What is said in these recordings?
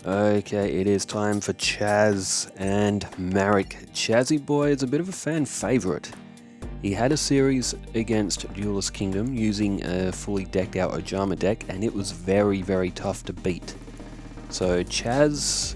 Okay, it is time for Chazz and Marik. Chazzy Boy is a bit of a fan favourite. He had a series against Duelist Kingdom using a fully decked out Ojama deck, and it was very, very tough to beat. So Chazz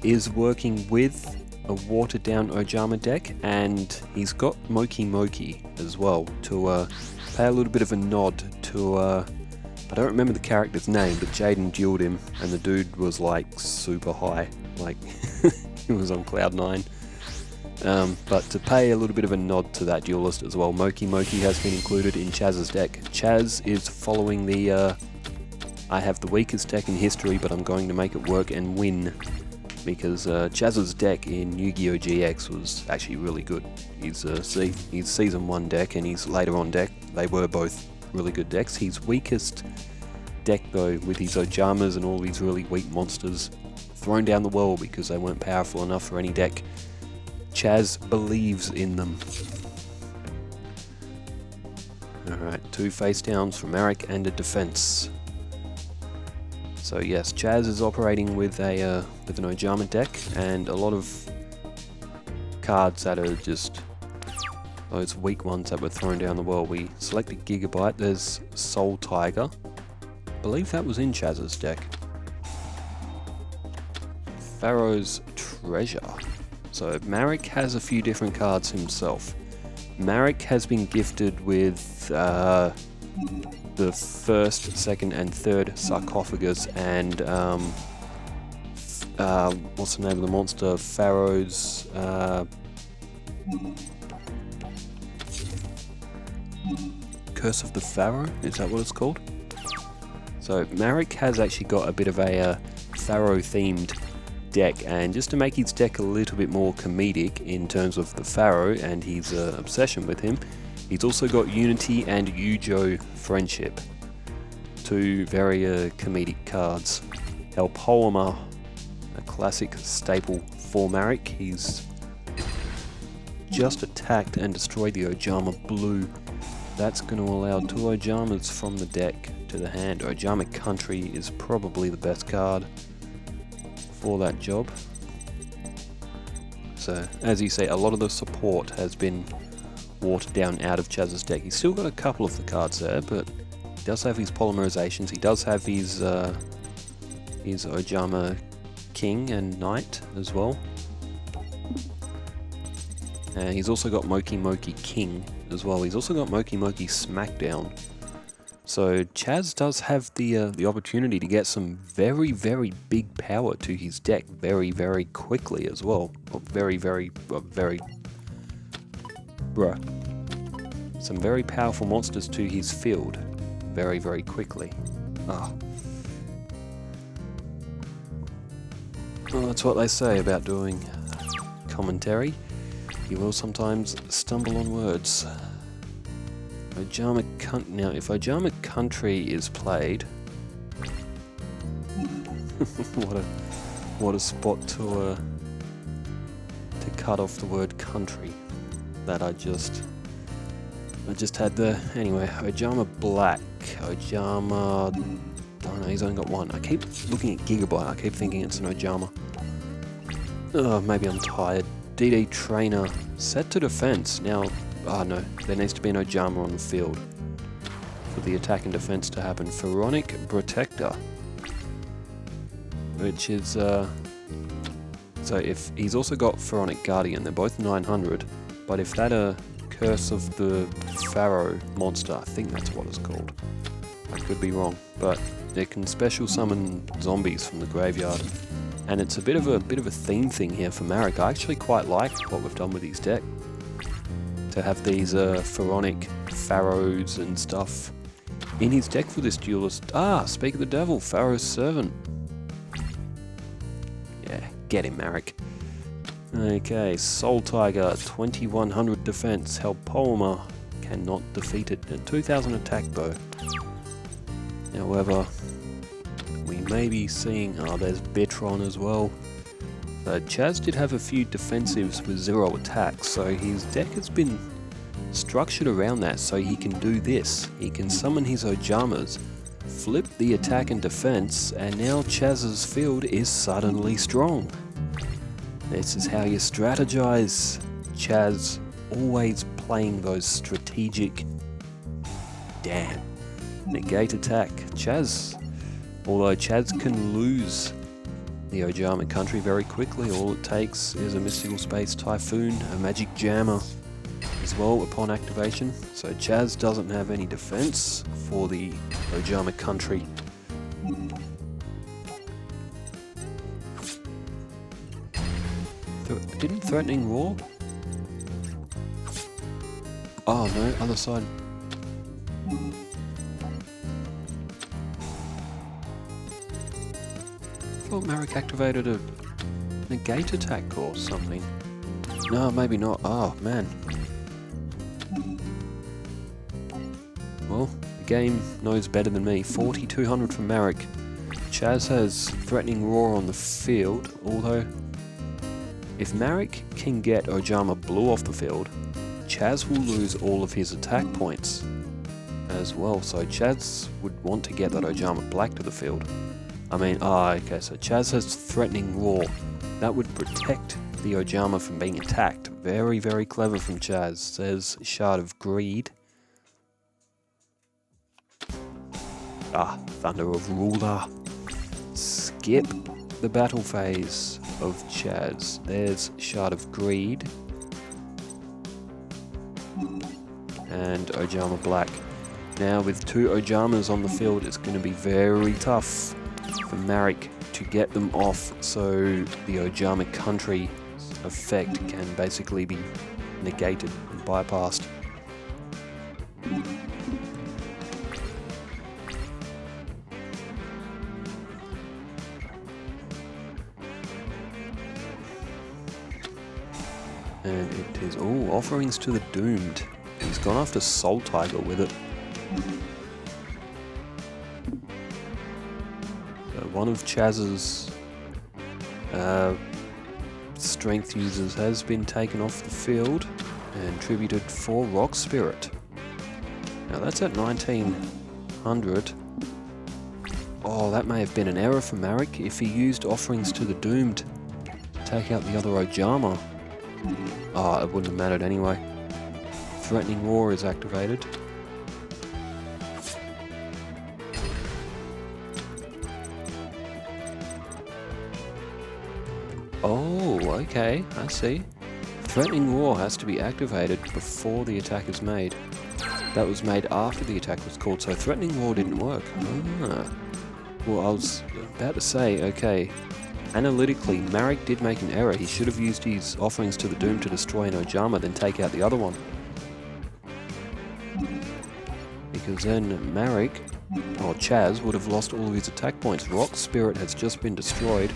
is working with a watered down Ojama deck, and he's got Moki Moki as well to pay a little bit of a nod to I don't remember the character's name, but Jaden dueled him, and the dude was like super high, like he was on cloud 9. But to pay a little bit of a nod to that duelist as well, Moki Moki has been included in Chazz's deck. Chazz is following the I have the weakest deck in history, but I'm going to make it work and win, because Chazz's deck in Yu-Gi-Oh! GX was actually really good. He's Season 1 deck and his later on deck, they were both really good decks. His weakest deck though, with his Ojamas and all these really weak monsters thrown down the well because they weren't powerful enough for any deck, Chazz believes in them. Alright, 2 face downs from Marik and a defense. So yes, Chazz is operating with an Ojama deck and a lot of cards that are just those weak ones that were thrown down the well. We selected Gigabyte, there's Soul Tiger. I believe that was in Chazz's deck. Pharaoh's Treasure. So Marik has a few different cards himself. Marik has been gifted with the first, second and third sarcophagus and what's the name of the monster? Pharaoh's Curse of the Pharaoh, is that what it's called? So Marik has actually got a bit of a Pharaoh themed deck, and just to make his deck a little bit more comedic in terms of the Pharaoh and his obsession with him, he's also got Unity and Yugioh Friendship, 2 very comedic cards. El Poema, a classic staple for Marik. He's just attacked and destroyed the Ojama Blue. That's going to allow 2 Ojamas from the deck to the hand. Ojama Country is probably the best card for that job. So, as you say, a lot of the support has been watered down out of Chazz's deck. He's still got a couple of the cards there, but he does have his polymerizations. He does have his Ojama King and Knight as well. And he's also got Moki Moki King as well. He's also got Moki Moki Smackdown. So Chazz does have the opportunity to get some very, very big power to his deck very, very quickly as well. Or some very powerful monsters to his field very, very quickly. Well, that's what they say about doing commentary. You will sometimes stumble on words. Now, if Ojama Country is played, what a spot to cut off the word country that I just had there. Anyway, Ojama Black, Ojama. Oh no, he's only got 1. I keep looking at Gigabyte. I keep thinking it's an Ojama. Oh, maybe I'm tired. DD Trainer, set to defense. Now, no, there needs to be an Ojama on the field for the attack and defense to happen. Pharaonic Protector, which is, so if he's also got Pharaonic Guardian, they're both 900, but if that Curse of the Pharaoh monster, I think that's what it's called, I could be wrong, but it can special summon zombies from the graveyard. And it's a bit of a theme thing here for Marik. I actually quite like what we've done with his deck. To have these Pharaonic Pharaohs and stuff in his deck for this duelist. Speak of the devil, Pharaoh's Servant. Yeah, get him, Marik. Okay, Soul Tiger, 2100 defense. Helpoema cannot defeat it. At 2000 attack though. However, we may be seeing, there's Bitron as well. Chazz did have a few defensives with 0 attacks, so his deck has been structured around that so he can do this. He can summon his Ojamas flipped the attack and defense, and now Chazz's field is suddenly strong. This is how you strategize. Chazz always playing those strategic... Damn. Negate attack. Although Chazz can lose the Ojama country very quickly, all it takes is a Mystical Space Typhoon, a Magic Jammer as well upon activation. So Chazz doesn't have any defense for the Ojama country. Didn't Threatening Roar? Oh no, other side. I thought Marik activated a negate attack or something. No, maybe not. Oh man. Well, the game knows better than me. 4,200 from Marik. Chazz has Threatening Roar on the field, although if Marik can get Ojama Blue off the field, Chazz will lose all of his attack points as well. So Chazz would want to get that Ojama Black to the field. Okay, so Chazz has Threatening Roar. That would protect the Ojama from being attacked. Very, very clever from Chazz. Says Shard of Greed. Thunder of Ruler. Skip the battle phase of Chazz. There's Shard of Greed. And Ojama Black. Now with two Ojamas on the field, it's going to be very tough for Marik to get them off, so the Ojama country effect can basically be negated and bypassed. And it is, Offerings to the Doomed. He's gone after Soul Tiger with it. So one of Chazz's strength users has been taken off the field and tributed for Rock Spirit. Now that's at 1900. Oh, that may have been an error for Marik. If he used Offerings to the Doomed to take out the other Ojama, it wouldn't have mattered anyway. Threatening Roar is activated. Oh, okay, I see. Threatening Roar has to be activated before the attack is made. That was made after the attack was called, so Threatening Roar didn't work. Well, I was about to say, okay, analytically, Marik did make an error. He should have used his Offerings to the Doom to destroy an Ojama, then take out the other one. Because then Marik, or Chazz, would have lost all of his attack points. Rock Spirit has just been destroyed.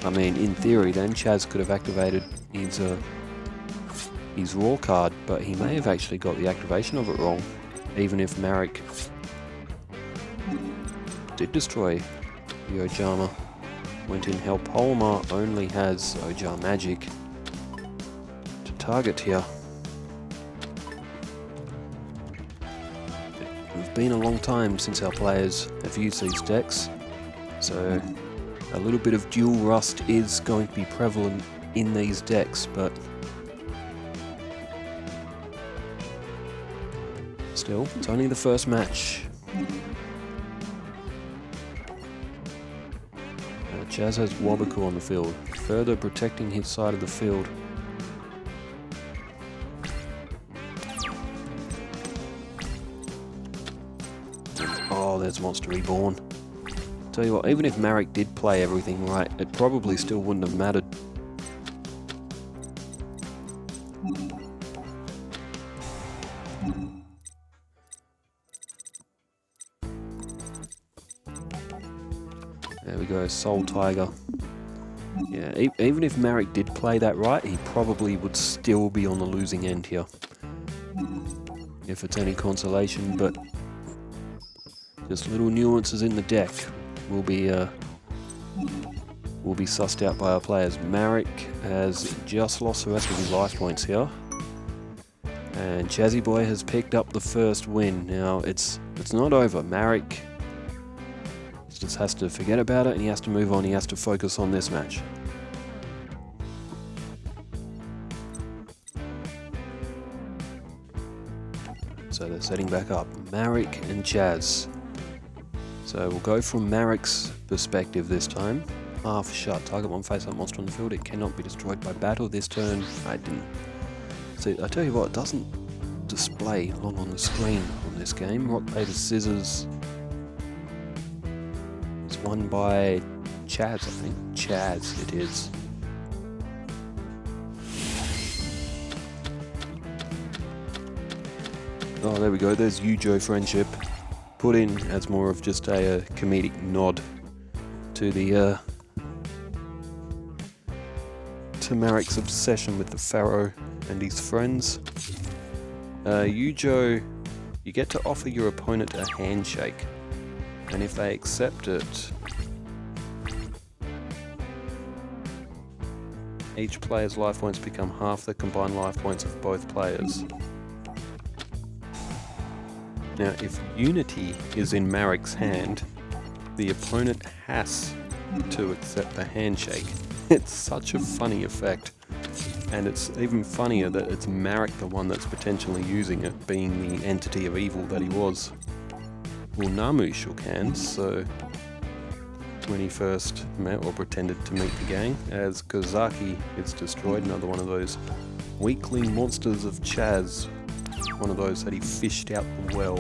In theory, then Chazz could have activated his Roar card, but he may have actually got the activation of it wrong. Even if Marik did destroy the Ojama. Went in Hell Polymer only has Ojama Magic to target here. It's been a long time since our players have used these decks, so a little bit of dual rust is going to be prevalent in these decks, but still, it's only the first match. Chazz has Wabaku on the field, further protecting his side of the field. Oh, there's Monster Reborn. Tell you what, even if Marik did play everything right, it probably still wouldn't have mattered. There we go, Soul Tiger. Yeah, even if Marik did play that right, he probably would still be on the losing end here. If it's any consolation, but just little nuances in the deck will be sussed out by our players. Marik has just lost the rest of his life points here. And Chazzy Boy has picked up the first win. Now, it's not over. Marik Chazz has to forget about it and he has to move on. He has to focus on this match. So they're setting back up. Marik and Chazz. So we'll go from Marik's perspective this time. Half shut. Target one face-up monster on the field. It cannot be destroyed by battle this turn. I didn't. So I tell you what, it doesn't display long on the screen on this game. Rock, paper, scissors. It's won by Chazz, I think. Chazz it is. Oh, there we go. There's Yugioh friendship. Put in as more of just a comedic nod to the to Marik's obsession with the Pharaoh and his friends. Yugioh, you get to offer your opponent a handshake, and if they accept it, each player's life points become half the combined life points of both players. Now, if Unity is in Marik's hand, the opponent has to accept the handshake. It's such a funny effect, and it's even funnier that it's Marik the one that's potentially using it, being the entity of evil that he was. Well, Namu shook hands, so when he first met or pretended to meet the gang, as Kozaki is destroyed, another one of those weakling monsters of Chazz. One of those that he fished out the well.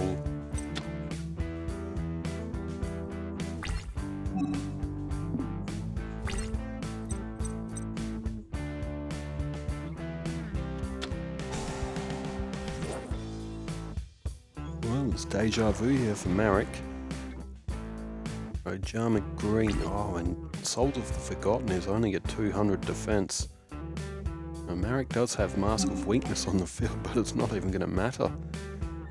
Well, it's deja vu here for Marik. Ojama Green. Oh, and Souls of the Forgotten is only at 200 defense. Now, Marik does have Mask of Weakness on the field, but it's not even going to matter.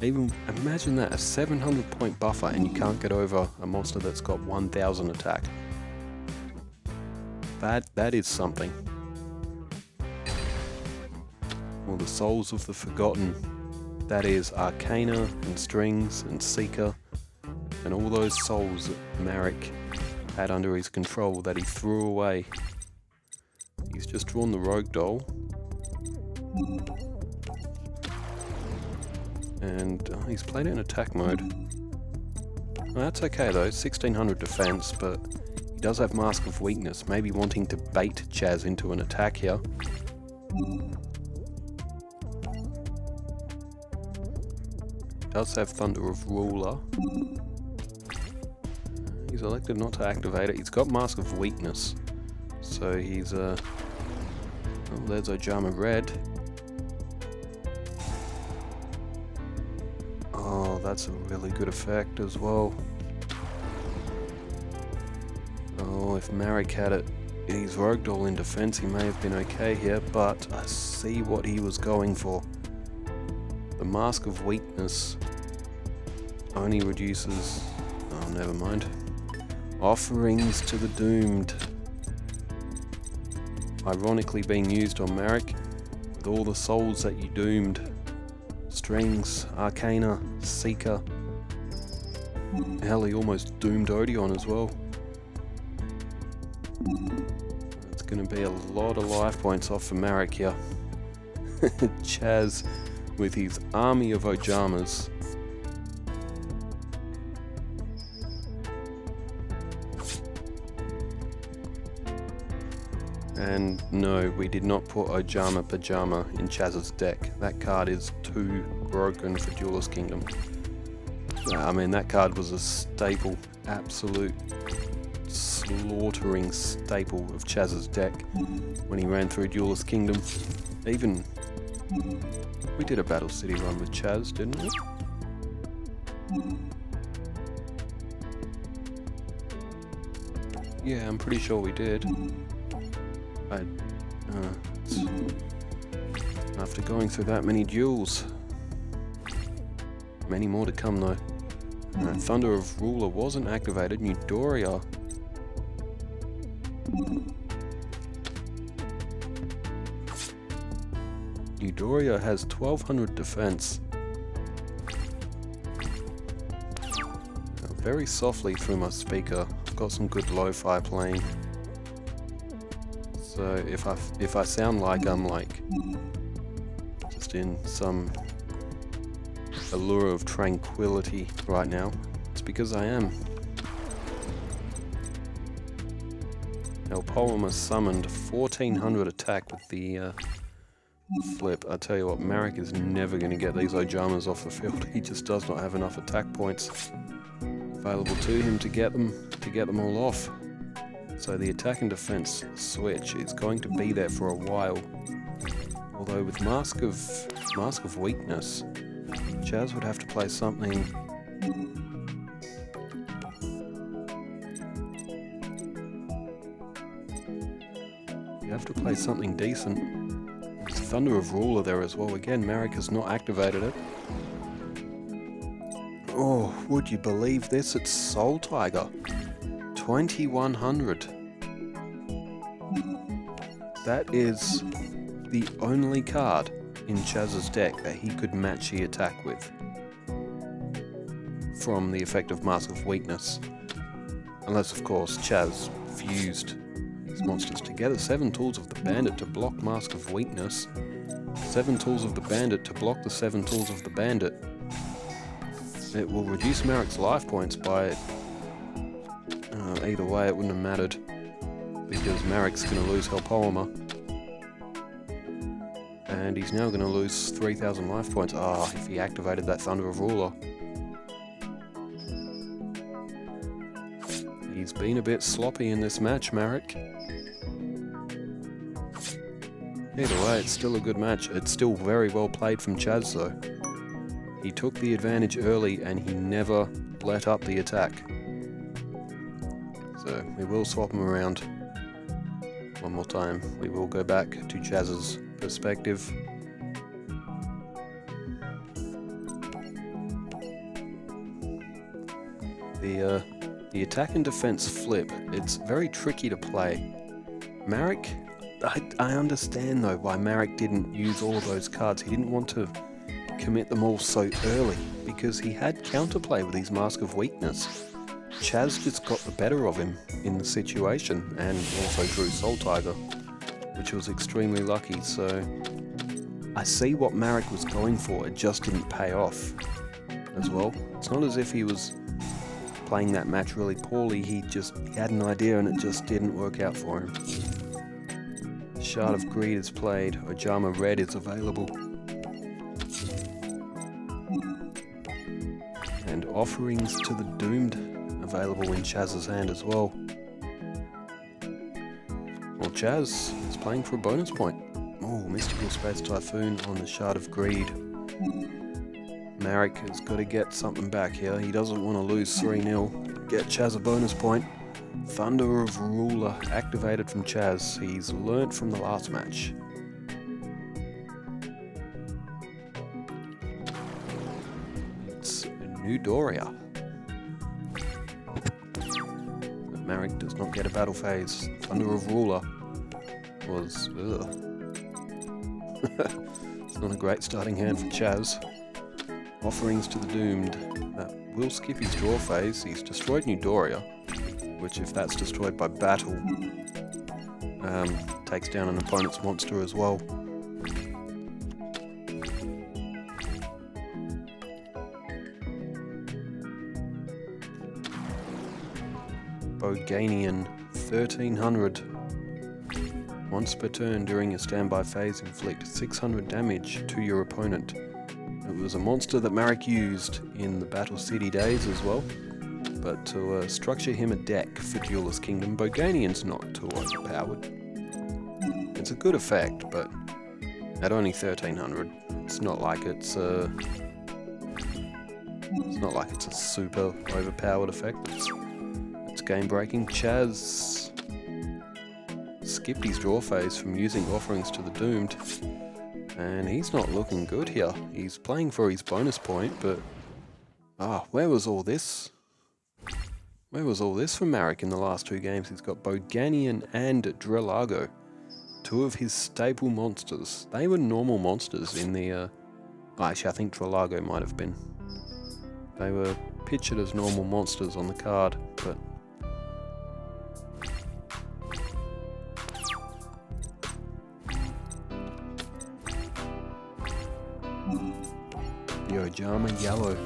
Even imagine that, a 700 point buffer and you can't get over a monster that's got 1000 attack. That is something. Well, the Souls of the Forgotten, that is Arcana and Strings and Seeker and all those souls that Marik had under his control that he threw away. He's just drawn the Rogue Doll. And he's played it in attack mode. Well, that's okay though, 1600 defense, but he does have Mask of Weakness, maybe wanting to bait Chazz into an attack here. Does have Thunder of Ruler. He's elected not to activate it. He's got Mask of Weakness, so he's oh, there's Ojama Red. Oh, that's a really good effect as well. Oh, if Marik had it, his Rogue Doll in defense, he may have been okay here, but I see what he was going for. The Mask of Weakness only reduces... oh, never mind. Offerings to the Doomed. Ironically being used on Marik, with all the souls that you doomed. Strings, Arcana, Seeker. Hell, he almost doomed Odeon as well. It's going to be a lot of life points off for Marik here. Chazz with his army of Ojamas. And no, we did not put Ojama Pajama in Chazz's deck. That card is too broken for Duelist Kingdom. I mean, that card was a staple, absolute slaughtering staple of Chazz's deck when he ran through Duelist Kingdom. Even, we did a Battle City run with Chazz, didn't we? Yeah, I'm pretty sure we did. After going through that many duels. Many more to come though. Thunder of Ruler wasn't activated. Newdoria. Newdoria has 1200 defense. Very softly through my speaker, I've got some good lo-fi playing. So if I sound like I'm like just in some allure of tranquility right now, it's because I am. El Polymer summoned 1400 attack with the flip. I tell you what, Marik is never going to get these Ojamas off the field. He just does not have enough attack points available to him to get them all off. So the attack and defense switch is going to be there for a while. Although with Mask of Weakness, Chazz would have to play something. You have to play something decent. There's Thunder of Ruler there as well. Again, Marik has not activated it. Oh, would you believe this? It's Soul Tiger. 2100. That is the only card in Chazz's deck that he could match the attack with from the effect of Mask of Weakness. Unless, of course, Chazz fused his monsters together. 7 tools of the Bandit to block Mask of Weakness. 7 tools of the Bandit to block the 7 tools of the Bandit. It will reduce Marik's life points by... either way, it wouldn't have mattered, because Marik's going to lose Polymer. And he's now going to lose 3000 life points. If he activated that Thunder of Ruler. He's been a bit sloppy in this match, Marik. Either way, it's still a good match. It's still very well played from Chazz, though. He took the advantage early and he never let up the attack. So we will swap them around one more time. We will go back to Chazz's perspective. The attack and defense flip, it's very tricky to play. Marik, I understand though why Marik didn't use all of those cards. He didn't want to commit them all so early because he had counterplay with his Mask of Weakness. Chazz just got the better of him in the situation and also drew Soul Tiger, which was extremely lucky. So I see what Marik was going for, it just didn't pay off as well. It's not as if he was playing that match really poorly, he had an idea and it just didn't work out for him. Shard of Greed is played, Ojama Red is available. And Offerings to the Doomed available in Chazz's hand as well. Well, Chazz is playing for a bonus point. Oh, Mystical Space Typhoon on the Shard of Greed. Marik has got to get something back here. He doesn't want to lose 3-0. Get Chazz a bonus point. Thunder of Ruler activated from Chazz. He's learnt from the last match. It's a new Doria. But Marik does not get a battle phase. Thunder of Ruler was... It's not a great starting hand for Chazz. Offerings to the Doomed. That will skip his draw phase. He's destroyed New Doria, which if that's destroyed by battle, takes down an opponent's monster as well. Boganian, 1300. Once per turn during a standby phase, inflict 600 damage to your opponent. It was a monster that Marik used in the Battle City days as well, but to structure him a deck for Duelist Kingdom, Boganian's not too overpowered. It's a good effect, but at only 1300, it's not like it's a super overpowered effect. It's game breaking. Chazz skipped his draw phase from using Offerings to the Doomed. And he's not looking good here. He's playing for his bonus point, but... where was all this? Where was all this from Marik in the last 2 games? He's got Boganian and Drelago. 2 of his staple monsters. They were normal monsters in the... actually, I think Drelago might have been. They were pictured as normal monsters on the card, but Yugioh Yellow.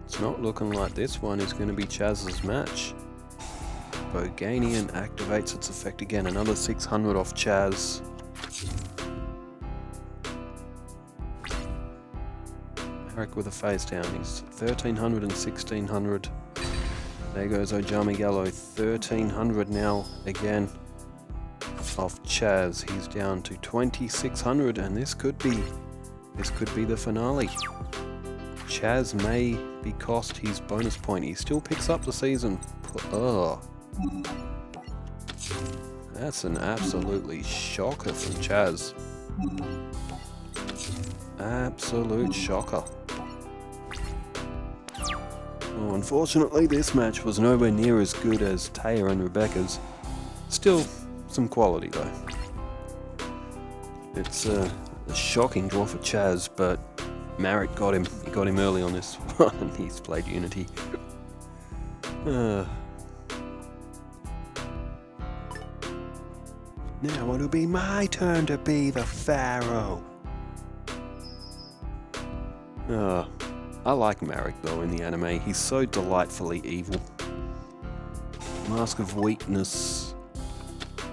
It's not looking like this one is going to be Chazz's match. Boganian activates its effect again, another 600 off Chazz. Marik with a face down, he's 1300 and 1600. There goes Yugioh Yellow, 1300 now again off Chazz. He's down to 2600, and this could be the finale. Chazz may be cost his bonus point. He still picks up the season. Oh, that's an absolutely shocker from Chazz. Absolute shocker. Well, unfortunately, this match was nowhere near as good as Taya and Rebecca's. Still some quality though. It's a shocking draw for Chazz, but Marik got him. He got him early on this one. He's played Unity. Now it'll be my turn to be the Pharaoh. I like Marik though in the anime. He's so delightfully evil. Mask of Weakness.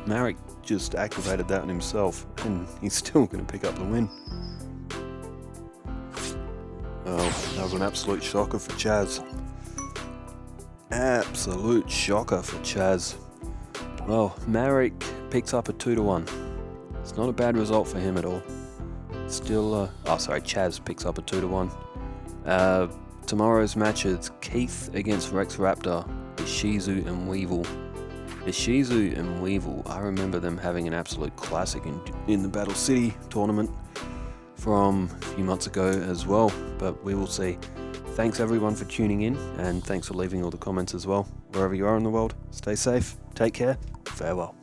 Marik just activated that on himself, and he's still going to pick up the win. Oh, that was an absolute shocker for Chazz. Absolute shocker for Chazz. Well, Marik picks up a 2-1. It's not a bad result for him at all. Still, Chazz picks up a 2-1. Tomorrow's match is Keith against Rex Raptor, Ishizu and Weevil. Ishizu and Weevil, I remember them having an absolute classic in the Battle City tournament from a few months ago as well, but we will see. Thanks everyone for tuning in, and thanks for leaving all the comments as well. Wherever you are in the world, stay safe, take care, farewell.